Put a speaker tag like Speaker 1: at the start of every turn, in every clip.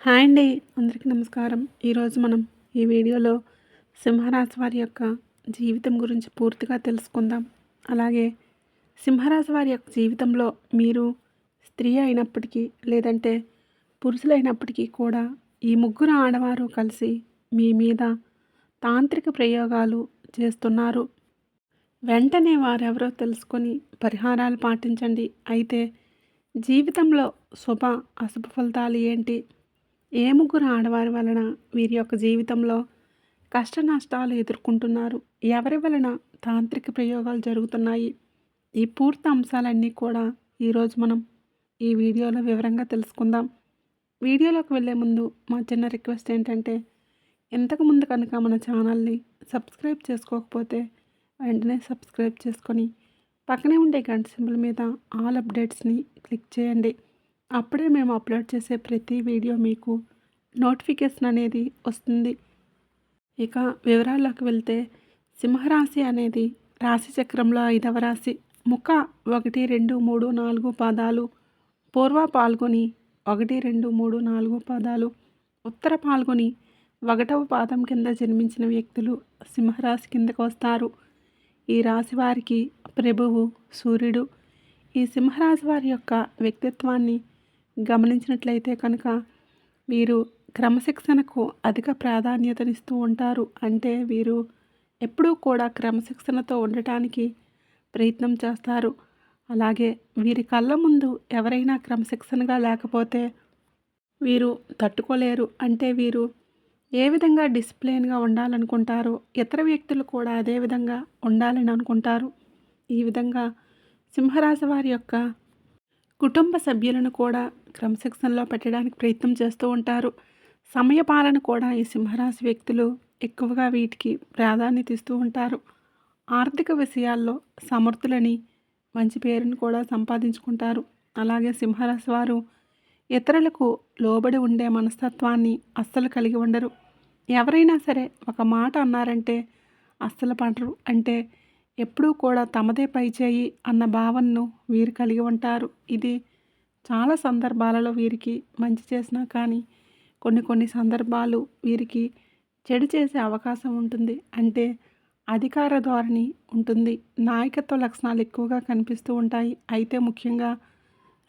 Speaker 1: Hi అండి. అందరికీ నమస్కారం. ఈరోజు మనం ఈ వీడియోలో సింహరాశి వారి యొక్క జీవితం గురించి పూర్తిగా తెలుసుకుందాం. అలాగే సింహరాశి వారి యొక్క జీవితంలో మీరు స్త్రీ అయినప్పటికీ లేదంటే పురుషులైనప్పటికీ కూడా ఈ ముగ్గురు ఆడవారు కలిసి మీ మీద తాంత్రిక ప్రయోగాలు చేస్తున్నారు. వెంటనే వారెవరో తెలుసుకొని పరిహారాలు పాటించండి. అయితే జీవితంలో శుభ అశుభ ఫలితాలు ఏంటి? ఏ ముగ్గురు ఆడవారి వలన వీరి యొక్క జీవితంలో కష్ట నష్టాలు ఎదుర్కొంటున్నారు? ఎవరి వలన తాంత్రిక ప్రయోగాలు జరుగుతున్నాయి? ఈ పూర్తి అంశాలన్నీ కూడా ఈరోజు మనం ఈ వీడియోలో వివరంగా తెలుసుకుందాం. వీడియోలోకి వెళ్ళే ముందు మా చిన్న రిక్వెస్ట్ ఏంటంటే, ఇంతకుముందు కనుక మన ఛానల్ని సబ్స్క్రైబ్ చేసుకోకపోతే వెంటనే సబ్స్క్రైబ్ చేసుకొని పక్కనే ఉండే గంట సింబల్ మీద ఆల్ అప్డేట్స్ని క్లిక్ చేయండి. అప్పుడే మేము అప్లోడ్ చేసే ప్రతి వీడియో మీకు నోటిఫికేషన్ అనేది వస్తుంది. ఇక వివరాల్లోకి వెళ్తే, సింహరాశి అనేది రాశి చక్రంలో 5వ రాశి. ముఖ 1, 2, 3, 4 పాదాలు, పూర్వ పాల్గొని 1, 2, 3, 4 పాదాలు, ఉత్తర పాల్గొని 1వ పాదం కింద జన్మించిన వ్యక్తులు సింహరాశి కిందకు వస్తారు. ఈ రాశి వారికి ప్రభువు సూర్యుడు. ఈ సింహరాశి వారి యొక్క వ్యక్తిత్వాన్ని గమనించినట్లయితే కనుక వీరు క్రమశిక్షణకు అధిక ప్రాధాన్యతనిస్తూ ఉంటారు. అంటే వీరు ఎప్పుడూ కూడా క్రమశిక్షణతో ఉండటానికి ప్రయత్నం చేస్తారు. అలాగే వీరి కళ్ళ ముందు ఎవరైనా క్రమశిక్షణగా లేకపోతే వీరు తట్టుకోలేరు. అంటే వీరు ఏ విధంగా డిసిప్లిన్గా ఉండాలనుకుంటారో ఇతర వ్యక్తులు కూడా అదే విధంగా ఉండాలని అనుకుంటారు. ఈ విధంగా సింహరాశి వారి యొక్క కుటుంబ సభ్యులను కూడా క్రమశిక్షణలో పెట్టడానికి ప్రయత్నం చేస్తూ ఉంటారు. సమయపాలన కూడా ఈ సింహరాశి వ్యక్తులు ఎక్కువగా వీటికి ప్రాధాన్యత ఇస్తూ ఉంటారు. ఆర్థిక విషయాల్లో సమర్థులని మంచి పేరును కూడా సంపాదించుకుంటారు. అలాగే సింహరాశి వారు ఇతరులకు లోబడి ఉండే మనస్తత్వాన్ని అస్సలు కలిగి ఉండరు. ఎవరైనా సరే ఒక మాట అన్నారంటే అస్సలు పడరు. అంటే ఎప్పుడూ కూడా తమదే పై చేయి అన్న భావనను వీరు కలిగి ఉంటారు. ఇది చాలా సందర్భాలలో వీరికి మంచి చేసినా కానీ కొన్ని సందర్భాలు వీరికి చెడు చేసే అవకాశం ఉంటుంది. అంటే అధికార ధోరణి ఉంటుంది. నాయకత్వ లక్షణాలు ఎక్కువగా కనిపిస్తూ ఉంటాయి. అయితే ముఖ్యంగా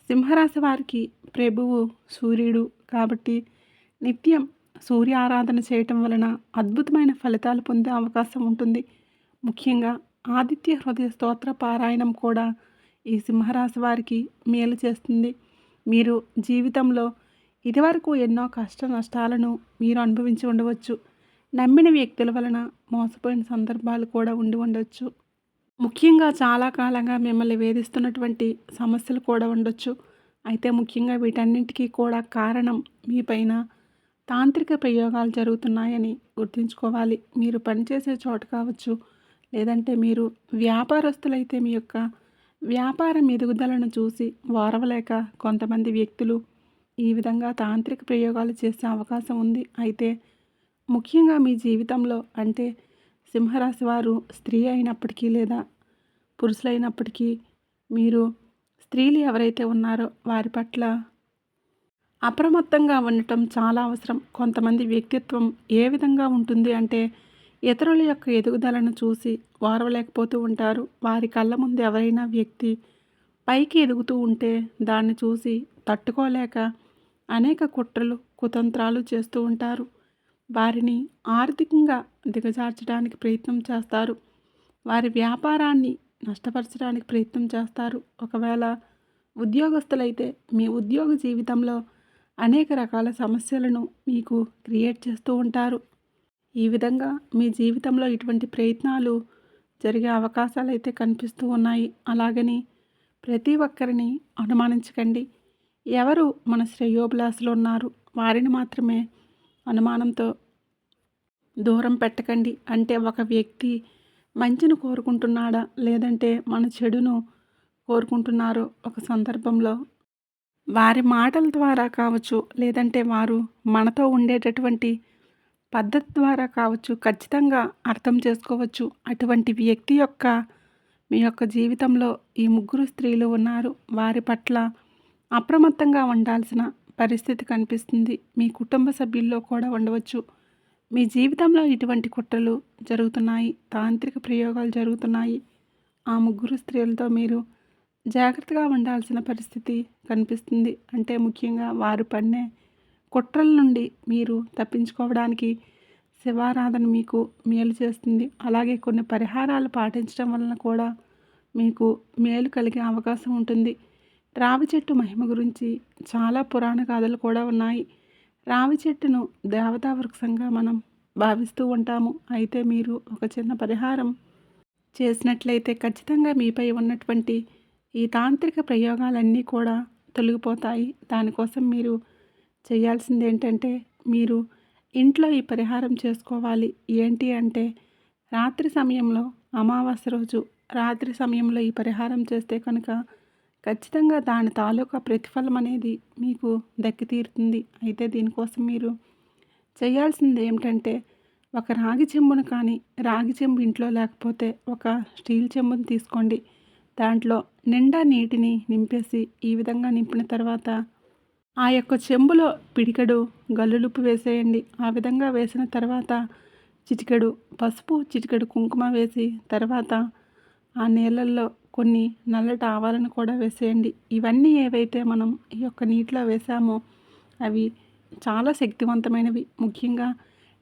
Speaker 1: సింహరాశి వారికి ప్రభువు సూర్యుడు కాబట్టి నిత్యం సూర్య ఆరాధన చేయటం వలన అద్భుతమైన ఫలితాలు పొందే అవకాశం ఉంటుంది. ముఖ్యంగా ఆదిత్య హృదయ స్తోత్ర పారాయణం కూడా ఈ సింహరాశి వారికి మేలు చేస్తుంది. మీరు జీవితంలో ఇదివరకు ఎన్నో కష్ట నష్టాలను మీరు అనుభవించి ఉండవచ్చు. నమ్మిన వ్యక్తుల వలన మోసపోయిన సందర్భాలు కూడా ఉండి ఉండొచ్చు. ముఖ్యంగా చాలా కాలంగా మిమ్మల్ని వేధిస్తున్నటువంటి సమస్యలు కూడా ఉండొచ్చు. అయితే ముఖ్యంగా వీటన్నింటికీ కూడా కారణం మీపైన తాంత్రిక ప్రయోగాలు జరుగుతున్నాయని గుర్తుంచుకోవాలి. మీరు పనిచేసే చోట కావచ్చు, లేదంటే మీరు వ్యాపారస్తులైతే మీ యొక్క వ్యాపారం ఎదుగుదలను చూసి ఓర్వలేక కొంతమంది వ్యక్తులు ఈ విధంగా తాంత్రిక ప్రయోగాలు చేసే అవకాశం ఉంది. అయితే ముఖ్యంగా మీ జీవితంలో అంటే సింహరాశి వారు స్త్రీ అయినప్పటికీ లేదా పురుషులైనప్పటికీ మీరు స్త్రీలు ఎవరైతే ఉన్నారో వారి పట్ల అప్రమత్తంగా ఉండటం చాలా అవసరం. కొంతమంది వ్యక్తిత్వం ఏ విధంగా ఉంటుంది అంటే ఇతరుల యొక్క ఎదుగుదలను చూసి ఓర్వలేకపోతూ ఉంటారు. వారి కళ్ళ ముందు ఎవరైనా వ్యక్తి పైకి ఎదుగుతూ ఉంటే దాన్ని చూసి తట్టుకోలేక అనేక కుట్రలు కుతంత్రాలు చేస్తూ ఉంటారు. వారిని ఆర్థికంగా దిగజార్చడానికి ప్రయత్నం చేస్తారు. వారి వ్యాపారాన్ని నష్టపరచడానికి ప్రయత్నం చేస్తారు. ఒకవేళ ఉద్యోగస్తులైతే మీ ఉద్యోగ జీవితంలో అనేక రకాల సమస్యలను మీకు క్రియేట్ చేస్తూ ఉంటారు. ఈ విధంగా మీ జీవితంలో ఇటువంటి ప్రయత్నాలు జరిగే అవకాశాలు అయితే కనిపిస్తూ ఉన్నాయి. అలాగని ప్రతి ఒక్కరిని అనుమానించకండి. ఎవరు మన శ్రేయోభిలాషులు ఉన్నారు వారిని మాత్రమే అనుమానంతో దూరం పెట్టకండి. అంటే ఒక వ్యక్తి మంచిని కోరుకుంటున్నాడా లేదంటే మన చెడును కోరుకుంటున్నారో ఒక సందర్భంలో వారి మాటల ద్వారా కావచ్చు, లేదంటే వారు మనతో ఉండేటటువంటి పద్ధతి ద్వారా కావచ్చు, ఖచ్చితంగా అర్థం చేసుకోవచ్చు. అటువంటి వ్యక్తి యొక్క మీ యొక్క జీవితంలో ఈ ముగ్గురు స్త్రీలు ఉన్నారు. వారి పట్ల అప్రమత్తంగా ఉండాల్సిన పరిస్థితి కనిపిస్తుంది. మీ కుటుంబ సభ్యుల్లో కూడా ఉండవచ్చు. మీ జీవితంలో ఇటువంటి కుట్రలు జరుగుతున్నాయి. తాంత్రిక ప్రయోగాలు జరుగుతున్నాయి. ఆ ముగ్గురు స్త్రీలతో మీరు జాగ్రత్తగా ఉండాల్సిన పరిస్థితి కనిపిస్తుంది. అంటే ముఖ్యంగా వారు పన్నే కుట్రల నుండి మీరు తప్పించుకోవడానికి శివారాధన మీకు మేలు చేస్తుంది. అలాగే కొన్ని పరిహారాలు పాటించడం వలన కూడా మీకు మేలు కలిగే అవకాశం ఉంటుంది. రావి చెట్టు మహిమ గురించి చాలా పురాణ గాథలు కూడా ఉన్నాయి. రావి చెట్టును దేవతా వృక్షంగా మనం భావిస్తూ ఉంటాము. అయితే మీరు ఒక చిన్న పరిహారం చేసినట్లయితే ఖచ్చితంగా మీపై ఉన్నటువంటి ఈ తాంత్రిక ప్రయోగాలన్నీ కూడా తొలగిపోతాయి. దానికోసం మీరు చేయాల్సింది ఏంటంటే, మీరు ఇంట్లో ఈ పరిహారం చేసుకోవాలి. ఏంటి అంటే, రాత్రి సమయంలో అమావాస్య రోజు రాత్రి సమయంలో ఈ పరిహారం చేస్తే కనుక ఖచ్చితంగా దాని తాలూకా ప్రతిఫలం అనేది మీకు దక్కి తీరుతుంది. అయితే దీనికోసం మీరు చేయాల్సింది ఏమిటంటే, ఒక రాగి చెంబును కానీ, రాగి చెంబు ఇంట్లో లేకపోతే ఒక స్టీల్ చెంబును తీసుకోండి. దాంట్లో నిండా నీటిని నింపేసి ఈ విధంగా నింపిన తర్వాత ఆ యొక్క చెంబులో పిడికెడు గల్లులుప్పు వేసేయండి. ఆ విధంగా వేసిన తర్వాత చిటికెడు పసుపు, చిటికెడు కుంకుమ వేసి తర్వాత ఆ నీళ్ళల్లో కొన్ని నల్లటి ఆవాలను కూడా వేసేయండి. ఇవన్నీ ఏవైతే మనం ఈ యొక్క నీటిలో వేసామో అవి చాలా శక్తివంతమైనవి. ముఖ్యంగా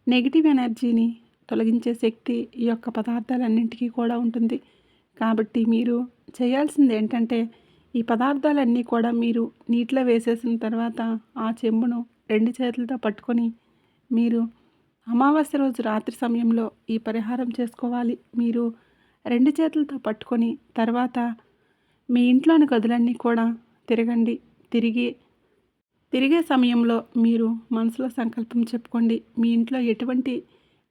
Speaker 1: నెగిటివ్ ఎనర్జీని తొలగించే శక్తి ఈ యొక్క పదార్థాలన్నింటికీ కూడా ఉంటుంది. కాబట్టి మీరు చేయాల్సింది ఏంటంటే, ఈ పదార్థాలన్నీ కూడా మీరు నీటిలో వేసేసిన తర్వాత ఆ చెంబును 2 చేతులతో పట్టుకొని మీరు అమావాస్య రోజు రాత్రి సమయంలో ఈ పరిహారం చేసుకోవాలి. మీరు 2 చేతులతో పట్టుకొని తర్వాత మీ ఇంట్లోని గదులన్నీ కూడా తిరగండి. తిరిగే సమయంలో మీరు మనసులో సంకల్పం చెప్పుకోండి. మీ ఇంట్లో ఎటువంటి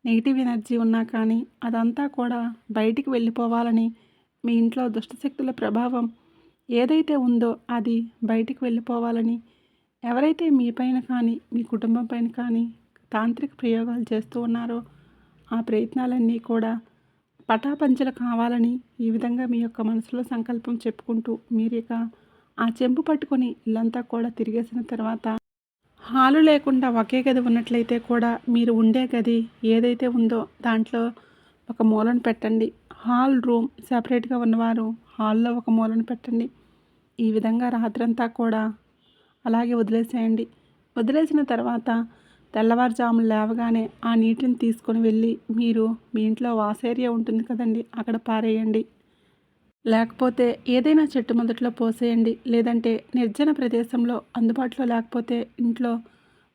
Speaker 1: నెగిటివ్ ఎనర్జీ ఉన్నా కానీ అదంతా కూడా బయటికి వెళ్ళిపోవాలని, మీ ఇంట్లో దుష్టశక్తుల ప్రభావం ఏదైతే ఉందో అది బయటికి వెళ్ళిపోవాలని, ఎవరైతే మీ పైన కానీ మీ కుటుంబం పైన కానీ తాంత్రిక ప్రయోగాలు చేస్తూ ఉన్నారో ఆ ప్రయత్నాలన్నీ కూడా పటాపంచలు కావాలని ఈ విధంగా మీ యొక్క మనసులో సంకల్పం చెప్పుకుంటూ మీరు ఇక ఆ చెంపు పట్టుకొని ఇల్లంతా కూడా తిరిగేసిన తర్వాత హాలు లేకుండా ఒకే గది ఉన్నట్లయితే కూడా మీరు ఉండే గది ఏదైతే ఉందో దాంట్లో ఒక మూలను పెట్టండి. హాల్ రూమ్ సపరేట్గా ఉన్నవారు హాల్లో ఒక మూలను పెట్టండి. ఈ విధంగా రాత్రంతా కూడా అలాగే వదిలేసేయండి. వదిలేసిన తర్వాత తెల్లవారుజామున లేవగానే ఆ నీటిని తీసుకొని వెళ్ళి మీరు మీ ఇంట్లో వాష్ ఏరియా ఉంటుంది కదండి, అక్కడ పారేయండి. లేకపోతే ఏదైనా చెట్టు మొదట్లో పోసేయండి. లేదంటే నిర్జన ప్రదేశంలో అందుబాటులో లేకపోతే ఇంట్లో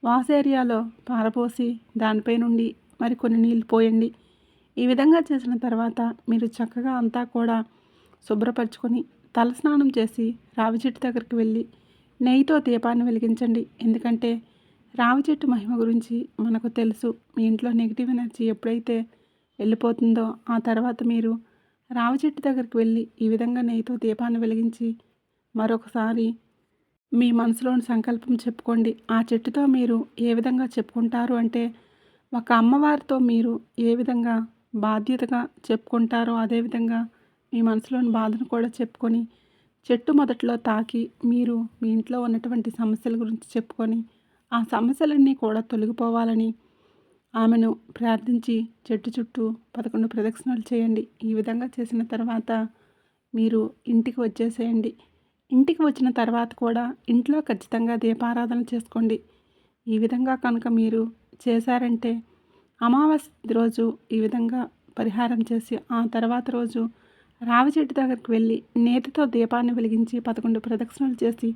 Speaker 1: వాష్ ఏరియాలో పారపోసి దానిపై నుండి మరికొన్ని నీళ్ళు పోయండి. ఈ విధంగా చేసిన తర్వాత మీరు చక్కగా అంతా కూడా శుభ్రపరచుకొని తలస్నానం చేసి రావి చెట్టు దగ్గరికి వెళ్ళి నెయ్యితో దీపాన్ని వెలిగించండి. ఎందుకంటే రావి చెట్టు మహిమ గురించి మనకు తెలుసు. మీ ఇంట్లో నెగిటివ్ ఎనర్జీ ఎప్పుడైతే వెళ్ళిపోతుందో ఆ తర్వాత మీరు రావి చెట్టు దగ్గరికి వెళ్ళి ఈ విధంగా నెయ్యితో దీపాన్ని వెలిగించి మరొకసారి మీ మనసులోని సంకల్పం చెప్పుకోండి. ఆ చెట్టుతో మీరు ఏ విధంగా చెప్పుకుంటారు అంటే, ఒక అమ్మవారితో మీరు ఏ విధంగా బాధ్యతగా చెప్పుకుంటారో అదేవిధంగా మీ మనసులోని బాధను కూడా చెప్పుకొని చెట్టు మొదట్లో తాకి మీరు మీ ఇంట్లో ఉన్నటువంటి సమస్యల గురించి చెప్పుకొని ఆ సమస్యలన్నీ కూడా తొలగిపోవాలని ఆమెను ప్రార్థించి చెట్టు చుట్టూ 11 ప్రదక్షిణలు చేయండి. ఈ విధంగా చేసిన తర్వాత మీరు ఇంటికి వచ్చేసేయండి. ఇంటికి వచ్చిన తర్వాత కూడా ఇంట్లో ఖచ్చితంగా దీపారాధన చేసుకోండి. ఈ విధంగా కనుక మీరు చేశారంటే అమావాస్య రోజు ఈ విధంగా పరిహారం చేసి ఆ తర్వాత రోజు రావి చెట్టు దగ్గరికి వెళ్ళి నేతితో దీపాన్ని వెలిగించి 11 ప్రదక్షిణలు చేసి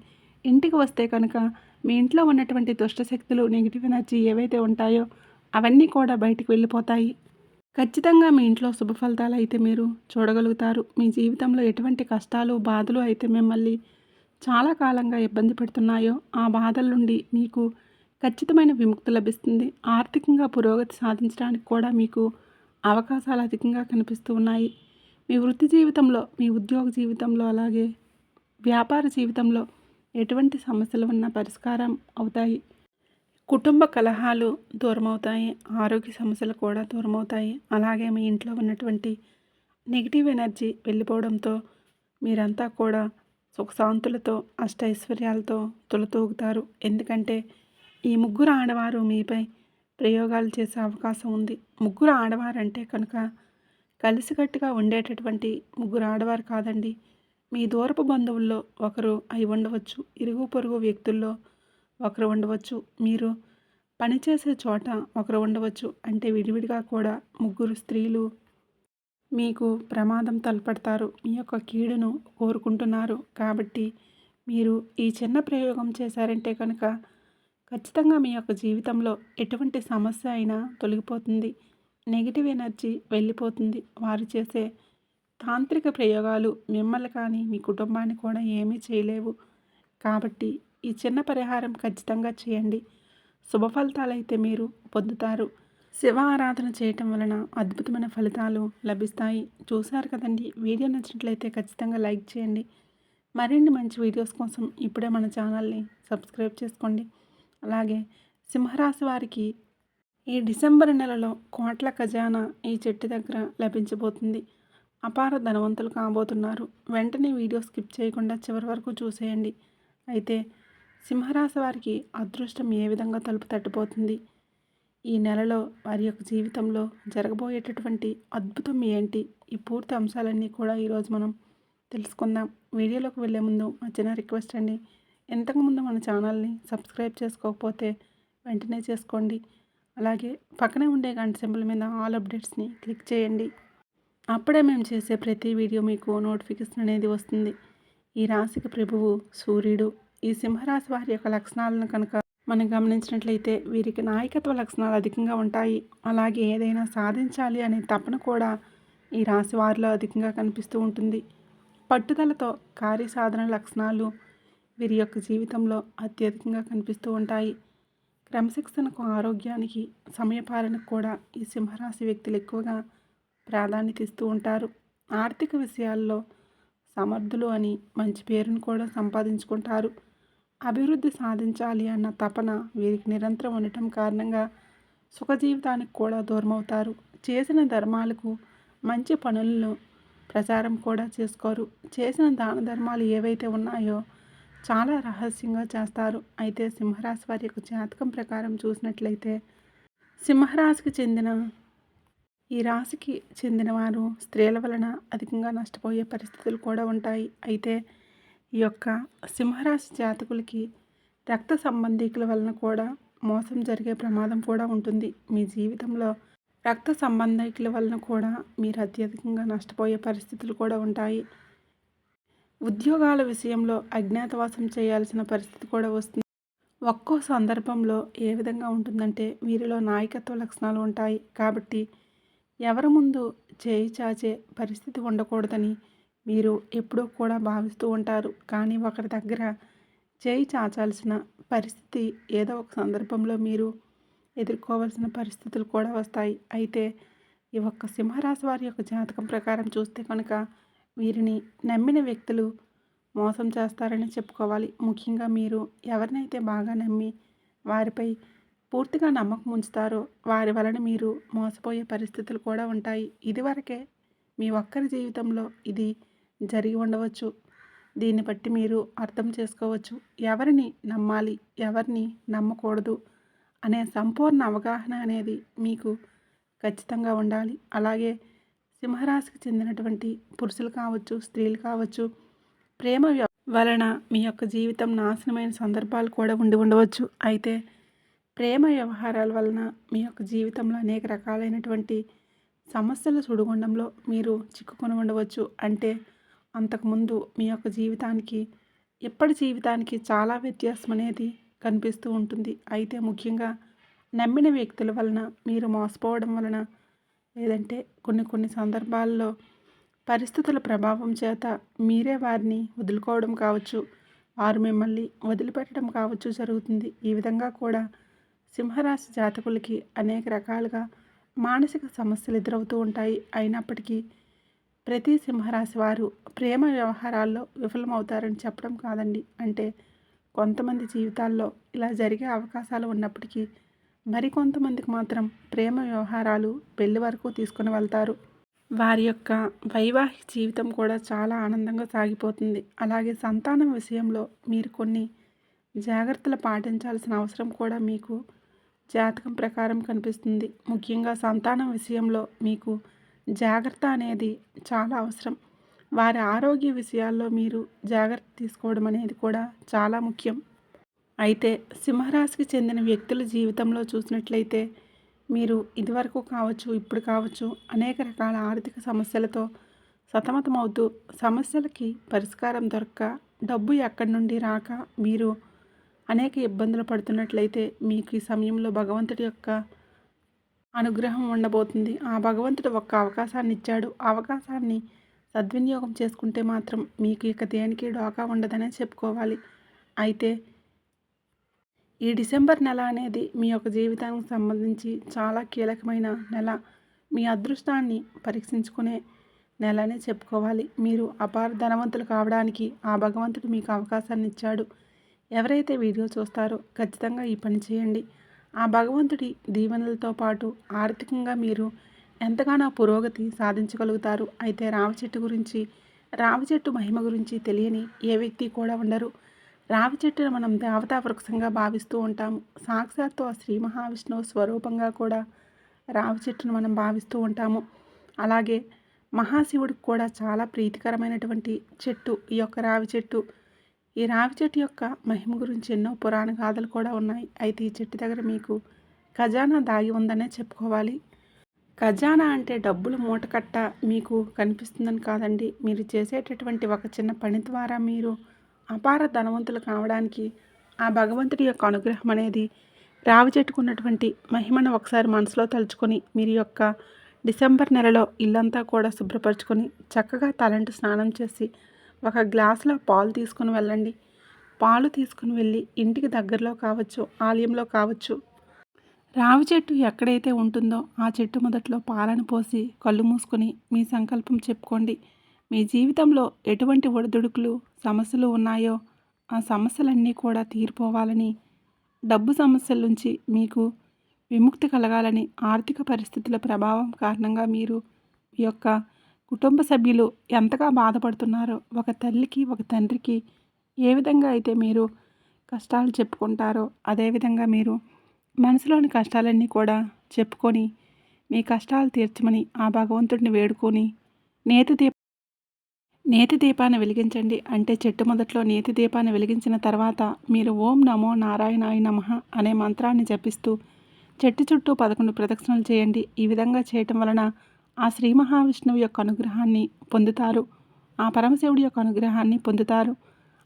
Speaker 1: ఇంటికి వస్తే కనుక మీ ఇంట్లో ఉన్నటువంటి దుష్టశక్తులు నెగిటివ్ ఎనర్జీ ఏవైతే ఉంటాయో అవన్నీ కూడా బయటికి వెళ్ళిపోతాయి. ఖచ్చితంగా మీ ఇంట్లో శుభ ఫలితాలు అయితే మీరు చూడగలుగుతారు. మీ జీవితంలో ఎటువంటి కష్టాలు బాధలు అయితే మిమ్మల్ని చాలా కాలంగా ఇబ్బంది పెడుతున్నాయో ఆ బాధల నుండి మీకు ఖచ్చితమైన విముక్తి లభిస్తుంది. ఆర్థికంగా పురోగతి సాధించడానికి కూడా మీకు అవకాశాలు అధికంగా కనిపిస్తూ ఉన్నాయి. మీ వృత్తి జీవితంలో, మీ ఉద్యోగ జీవితంలో, అలాగే వ్యాపార జీవితంలో ఎటువంటి సమస్యలు ఉన్నా పరిష్కారం అవుతాయి. కుటుంబ కలహాలు దూరమవుతాయి. ఆరోగ్య సమస్యలు కూడా దూరమవుతాయి. అలాగే మీ ఇంట్లో ఉన్నటువంటి నెగిటివ్ ఎనర్జీ వెళ్ళిపోవడంతో మీరంతా కూడా సుఖశాంతులతో అష్టైశ్వర్యాలతో తులతూగుతారు. ఎందుకంటే ఈ ముగ్గురు ఆడవారు మీపై ప్రయోగాలు చేసే అవకాశం ఉంది. ముగ్గురు ఆడవారంటే కనుక కలిసికట్టుగా ఉండేటటువంటి ముగ్గురు ఆడవారు కాదండి. మీ దూరపు బంధువుల్లో ఒకరు అయి ఉండవచ్చు. ఇరుగు పొరుగు వ్యక్తుల్లో ఒకరు ఉండవచ్చు. మీరు పనిచేసే చోట ఒకరు ఉండవచ్చు. అంటే విడివిడిగా కూడా ముగ్గురు స్త్రీలు మీకు ప్రమాదం తలపెడతారు. మీ యొక్క కీడును కోరుకుంటున్నారు. కాబట్టి మీరు ఈ చిన్న ప్రయోగం చేశారంటే కనుక ఖచ్చితంగా మీ యొక్క జీవితంలో ఎటువంటి సమస్య అయినా తొలగిపోతుంది. నెగిటివ్ ఎనర్జీ వెళ్ళిపోతుంది. వారు చేసే తాంత్రిక ప్రయోగాలు మిమ్మల్ని కానీ మీ కుటుంబాన్ని కూడా ఏమీ చేయలేవు. కాబట్టి ఈ చిన్న పరిహారం ఖచ్చితంగా చేయండి. శుభ ఫలితాలైతే మీరు పొందుతారు. శివ ఆరాధన చేయటం వలన అద్భుతమైన ఫలితాలు లభిస్తాయి. చూశారు కదండి. వీడియో నచ్చినట్లయితే ఖచ్చితంగా లైక్ చేయండి. మరిన్ని మంచి వీడియోస్ కోసం ఇప్పుడే మన ఛానల్ని సబ్స్క్రైబ్ చేసుకోండి. అలాగే సింహరాశి వారికి ఈ డిసెంబర్ నెలలో కోట్ల ఖజానా ఈ చెట్టు దగ్గర లభించబోతుంది. అపార ధనవంతులు కాబోతున్నారు. వెంటనే వీడియో స్కిప్ చేయకుండా చివరి వరకు చూసేయండి. అయితే సింహరాశి వారికి అదృష్టం ఏ విధంగా తలుపు తట్టిపోతుంది, ఈ నెలలో వారి యొక్క జీవితంలో జరగబోయేటటువంటి అద్భుతం ఏంటి, ఈ పూర్తి అంశాలన్నీ కూడా ఈరోజు మనం తెలుసుకుందాం. వీడియోలోకి వెళ్ళే ముందు మా చిన్న రిక్వెస్ట్ అండి. ఇంతకుముందు మన ఛానల్ని సబ్స్క్రైబ్ చేసుకోకపోతే వెంటనే చేసుకోండి. అలాగే పక్కనే ఉండే గంట సింబల్ మీద ఆల్ అప్డేట్స్ని క్లిక్ చేయండి. అప్పుడే మేము చేసే ప్రతి వీడియో మీకు నోటిఫికేషన్ అనేది వస్తుంది. ఈ రాశికి ప్రభువు సూర్యుడు. ఈ సింహరాశి వారి యొక్క లక్షణాలను కనుక మనం గమనించినట్లయితే వీరికి నాయకత్వ లక్షణాలు అధికంగా ఉంటాయి. అలాగే ఏదైనా సాధించాలి అనే తపన కూడా ఈ రాశి వారిలో అధికంగా కనిపిస్తూ ఉంటుంది. పట్టుదలతో కార్యసాధన లక్షణాలు వీరి యొక్క జీవితంలో అత్యధికంగా కనిపిస్తూ ఉంటాయి. క్రమశిక్షణకు, ఆరోగ్యానికి, సమయపాలనకు కూడా ఈ సింహరాశి వ్యక్తులు ఎక్కువగా ప్రాధాన్యత ఇస్తూ ఉంటారు. ఆర్థిక విషయాల్లో సమర్థులు అని మంచి పేరును కూడా సంపాదించుకుంటారు. అభివృద్ధి సాధించాలి అన్న తపన వీరికి నిరంతరం ఉండటం కారణంగా సుఖ జీవితానికి కూడా దూరమవుతారు. చేసిన ధర్మాలకు, మంచి పనులను ప్రచారం కూడా చేసుకోరు. చేసిన దాన ధర్మాలు ఏవైతే ఉన్నాయో చాలా రహస్యంగా చేస్తారు. అయితే సింహరాశి వారి యొక్క జాతకం ప్రకారం చూసినట్లయితే సింహరాశికి చెందిన ఈ రాశికి చెందిన వారు స్త్రీల వలన అధికంగా నష్టపోయే పరిస్థితులు కూడా ఉంటాయి. అయితే ఈ యొక్క సింహరాశి జాతకులకి రక్త సంబంధికుల వలన కూడా మోసం జరిగే ప్రమాదం కూడా ఉంటుంది. మీ జీవితంలో రక్త సంబంధికుల వలన కూడా మీరు అత్యధికంగా నష్టపోయే పరిస్థితులు కూడా ఉంటాయి. ఉద్యోగాల విషయంలో అజ్ఞాతవాసం చేయాల్సిన పరిస్థితి కూడా వస్తుంది. ఒక్కో సందర్భంలో ఏ విధంగా ఉంటుందంటే వీరిలో నాయకత్వ లక్షణాలు ఉంటాయి. కాబట్టి ఎవరి ముందు చేయి చాచే పరిస్థితి ఉండకూడదని మీరు ఎప్పుడూ కూడా భావిస్తూ ఉంటారు. కానీ ఒకరి దగ్గర చేయి చాచాల్సిన పరిస్థితి ఏదో ఒక సందర్భంలో మీరు ఎదుర్కోవాల్సిన పరిస్థితులు కూడా వస్తాయి. అయితే ఈ ఒక్క సింహరాశి వారి యొక్క జాతకం ప్రకారం చూస్తే కనుక వీరిని నమ్మిన వ్యక్తులు మోసం చేస్తారని చెప్పుకోవాలి. ముఖ్యంగా మీరు ఎవరినైతే బాగా నమ్మి వారిపై పూర్తిగా నమ్మకం ఉంచుతారో వారి వలన మీరు మోసపోయే పరిస్థితులు కూడా ఉంటాయి. ఇదివరకే మీ ఒక్కరి జీవితంలో ఇది జరిగి ఉండవచ్చు. దీన్ని బట్టి మీరు అర్థం చేసుకోవచ్చు. ఎవరిని నమ్మాలి, ఎవరిని నమ్మకూడదు అనే సంపూర్ణ అవగాహన అనేది మీకు ఖచ్చితంగా ఉండాలి. అలాగే సింహరాశికి చెందినటువంటి పురుషులు కావచ్చు, స్త్రీలు కావచ్చు, ప్రేమ వలన మీ యొక్క జీవితం నాశనమైన సందర్భాలు కూడా ఉండవచ్చు. అయితే ప్రేమ వ్యవహారాల వలన మీ యొక్క జీవితంలో అనేక రకాలైనటువంటి సమస్యల సుడిగుండంలో మీరు చిక్కుకొని ఉండవచ్చు. అంటే అంతకుముందు మీ యొక్క జీవితానికి ఇప్పటి జీవితానికి చాలా వ్యత్యాసం అనేది కనిపిస్తూ ఉంటుంది. అయితే ముఖ్యంగా నమ్మిన వ్యక్తుల వలన మీరు మోసపోవడం వలన, లేదంటే కొన్ని సందర్భాల్లో పరిస్థితుల ప్రభావం చేత మీరే వారిని వదులుకోవడం కావచ్చు, వారు మిమ్మల్ని వదిలిపెట్టడం కావచ్చు జరుగుతుంది. ఈ విధంగా కూడా సింహరాశి జాతకులకి అనేక రకాలుగా మానసిక సమస్యలు ఎదురవుతూ ఉంటాయి. అయినప్పటికీ ప్రతి సింహరాశి వారు ప్రేమ వ్యవహారాల్లో విఫలమవుతారని చెప్పడం కాదండి. అంటే కొంతమంది జీవితాల్లో ఇలా జరిగే అవకాశాలు ఉన్నప్పటికీ మరికొంతమందికి మాత్రం ప్రేమ వ్యవహారాలు పెళ్లి వరకు తీసుకుని వెళ్తారు. వారి యొక్క వైవాహిక జీవితం కూడా చాలా ఆనందంగా సాగిపోతుంది. అలాగే సంతానం విషయంలో మీరు కొన్ని జాగ్రత్తలు పాటించాల్సిన అవసరం కూడా మీకు జాతకం ప్రకారం కనిపిస్తుంది. ముఖ్యంగా సంతానం విషయంలో మీకు జాగ్రత్త అనేది చాలా అవసరం. వారి ఆరోగ్య విషయాల్లో మీరు జాగ్రత్త తీసుకోవడం అనేది కూడా చాలా ముఖ్యం. అయితే సింహరాశికి చెందిన వ్యక్తుల జీవితంలో చూసినట్లయితే మీరు ఇదివరకు కావచ్చు, ఇప్పుడు కావచ్చు, అనేక రకాల ఆర్థిక సమస్యలతో సతమతమవుతూ సమస్యలకి పరిష్కారం దొరక్క, డబ్బు ఎక్కడి నుండి రాక మీరు అనేక ఇబ్బందులు పడుతున్నట్లయితే మీకు ఈ సమయంలో భగవంతుడి యొక్క అనుగ్రహం ఉండబోతుంది. ఆ భగవంతుడు ఒక్క అవకాశాన్ని ఇచ్చాడు. ఆ అవకాశాన్ని సద్వినియోగం చేసుకుంటే మాత్రం మీకు ఇక దేనికి డోకా ఉండదనే చెప్పుకోవాలి. అయితే ఈ డిసెంబర్ నెల అనేది మీ యొక్క జీవితానికి సంబంధించి చాలా కీలకమైన నెల. మీ అదృష్టాన్ని పరీక్షించుకునే నెల అనే చెప్పుకోవాలి. మీరు అపార ధనవంతులు కావడానికి ఆ భగవంతుడు మీకు అవకాశాన్ని ఇచ్చాడు. ఎవరైతే వీడియో చూస్తారో ఖచ్చితంగా ఈ పని చేయండి. ఆ భగవంతుడి దీవెనలతో పాటు ఆర్థికంగా మీరు ఎంతగానో పురోగతి సాధించగలుగుతారు. అయితే రావి చెట్టు మహిమ గురించి తెలియని ఏ వ్యక్తి కూడా ఉండరు. రావి చెట్టును మనం దేవతా వృక్షంగా భావిస్తూ ఉంటాము. సాక్షాత్తు ఆ శ్రీ మహావిష్ణువు స్వరూపంగా కూడా రావి చెట్టును మనం భావిస్తూ ఉంటాము. అలాగే మహాశివుడికి కూడా చాలా ప్రీతికరమైనటువంటి చెట్టు ఈ యొక్క రావి చెట్టు. ఈ రావి చెట్టు యొక్క మహిమ గురించి ఎన్నో పురాణ గాథలు కూడా ఉన్నాయి. అయితే ఈ చెట్టు దగ్గర మీకు ఖజానా దాగి ఉందనే చెప్పుకోవాలి. ఖజానా అంటే డబ్బులు మూటకట్ట మీకు కనిపిస్తుందని కాదండి. మీరు చేసేటటువంటి ఒక చిన్న పని ద్వారా మీరు అపార ధనవంతులు కావడానికి ఆ భగవంతుడి యొక్క అనుగ్రహం అనేది రావి చెట్టుకున్నటువంటి మహిమను ఒకసారి మనసులో తలుచుకొని మీరు యొక్క డిసెంబర్ నెలలో ఇల్లంతా కూడా శుభ్రపరచుకొని చక్కగా తలంటు స్నానం చేసి ఒక గ్లాసులో పాలు తీసుకుని వెళ్ళండి. పాలు తీసుకుని వెళ్ళి ఇంటికి దగ్గరలో కావచ్చు, ఆలయంలో కావచ్చు, రావి చెట్టు ఎక్కడైతే ఉంటుందో ఆ చెట్టు మొదట్లో పాలను పోసి కళ్ళు మూసుకొని మీ సంకల్పం చెప్పుకోండి. మీ జీవితంలో ఎటువంటి ఒడిదుడుకులు సమస్యలు ఉన్నాయో ఆ సమస్యలన్నీ కూడా తీరిపోవాలని, డబ్బు సమస్యల నుంచి మీకు విముక్తి కలగాలని, ఆర్థిక పరిస్థితుల ప్రభావం కారణంగా మీరు మీ యొక్క కుటుంబ సభ్యులు ఎంతగా బాధపడుతున్నారో, ఒక తల్లికి ఒక తండ్రికి ఏ విధంగా అయితే మీరు కష్టాలు చెప్పుకుంటారో అదేవిధంగా మీరు మనసులోని కష్టాలన్నీ కూడా చెప్పుకొని మీ కష్టాలు తీర్చమని ఆ భగవంతుడిని వేడుకొని నేతి దీపాన్ని వెలిగించండి. అంటే చెట్టు మొదట్లో నేతి దీపాన్ని వెలిగించిన తర్వాత మీరు ఓం నమో నారాయణాయ నమః అనే మంత్రాన్ని జపిస్తూ చెట్టు చుట్టూ 11 ప్రదక్షిణలు చేయండి. ఈ విధంగా చేయటం వలన ఆ శ్రీ మహావిష్ణువు యొక్క అనుగ్రహాన్ని పొందుతారు. ఆ పరమశివుడి యొక్క అనుగ్రహాన్ని పొందుతారు.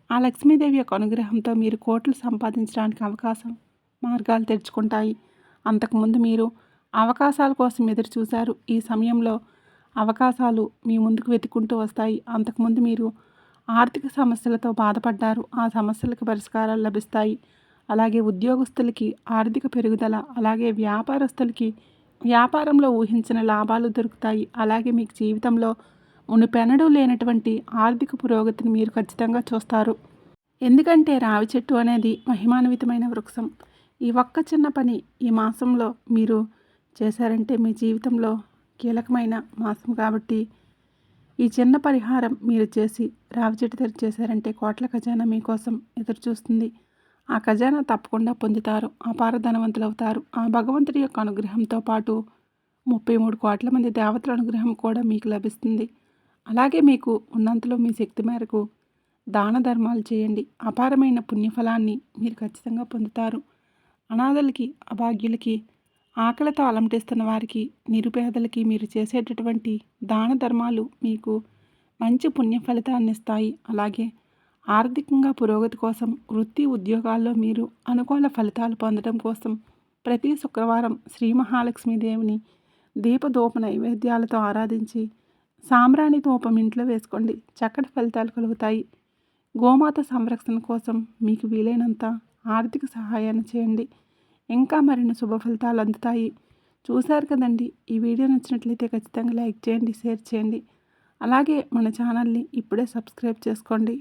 Speaker 1: ఆ లక్ష్మీదేవి యొక్క అనుగ్రహంతో మీరు కోట్లు సంపాదించడానికి మార్గాలు తెరుచుకుంటాయి. అంతకుముందు మీరు అవకాశాల కోసం ఎదురు చూశారు. ఈ సమయంలో అవకాశాలు మీ ముందుకు వెతుక్కుంటూ వస్తాయి. అంతకుముందు మీరు ఆర్థిక సమస్యలతో బాధపడ్డారు. ఆ సమస్యలకు పరిష్కారాలు లభిస్తాయి. అలాగే ఉద్యోగస్తులకి ఆర్థిక పెరుగుదల, అలాగే వ్యాపారస్తులకి వ్యాపారంలో ఊహించిన లాభాలు దొరుకుతాయి. అలాగే మీకు జీవితంలో మునుపెన్నడూ లేనటువంటి ఆర్థిక పురోగతిని మీరు ఖచ్చితంగా చూస్తారు. ఎందుకంటే రావి చెట్టు అనేది మహిమాన్వితమైన వృక్షం. ఈ ఒక్క చిన్న పని ఈ మాసంలో మీరు చేశారంటే మీ జీవితంలో కీలకమైన మాసం కాబట్టి ఈ చిన్న పరిహారం మీరు చేసి రావి చెట్టు దగ్గర చేశారంటే కోట్ల ఖజానా మీకోసం ఎదురు చూస్తుంది. ఆ ఖజానా తప్పకుండా పొందుతారు. అపార ధనవంతులు అవుతారు. ఆ భగవంతుడి యొక్క అనుగ్రహంతో పాటు 33 కోట్ల మంది దేవతల అనుగ్రహం కూడా మీకు లభిస్తుంది. అలాగే మీకు ఉన్నంతలో మీ శక్తి మేరకు దాన ధర్మాలు చేయండి. అపారమైన పుణ్యఫలాన్ని మీరు ఖచ్చితంగా పొందుతారు. అనాథలకి, అభాగ్యులకి, ఆకలితో అలమటిస్తున్న వారికి, నిరుపేదలకి మీరు చేసేటటువంటి దాన ధర్మాలు మీకు మంచి పుణ్య ఫలితాన్ని ఇస్తాయి. అలాగే ఆర్థికంగా పురోగతి కోసం, వృత్తి ఉద్యోగాల్లో మీరు అనుకూల ఫలితాలు పొందడం కోసం ప్రతి శుక్రవారం శ్రీ మహాలక్ష్మీదేవిని దీపధూప నైవేద్యాలతో ఆరాధించి సాంబ్రాణి ధూపం ఇంట్లో వేసుకోండి. చక్కటి ఫలితాలు కలుగుతాయి. గోమాత సంరక్షణ కోసం మీకు వీలైనంత ఆర్థిక సహాయాన్ని చేయండి. ఇంకా మరిన్ని శుభ ఫలితాలు అందుతాయి. చూశారు కదండి. ఈ వీడియో నచ్చినట్లయితే ఖచ్చితంగా లైక్ చేయండి, షేర్ చేయండి. అలాగే మన ఛానల్ని ఇప్పుడే సబ్స్క్రైబ్ చేసుకోండి.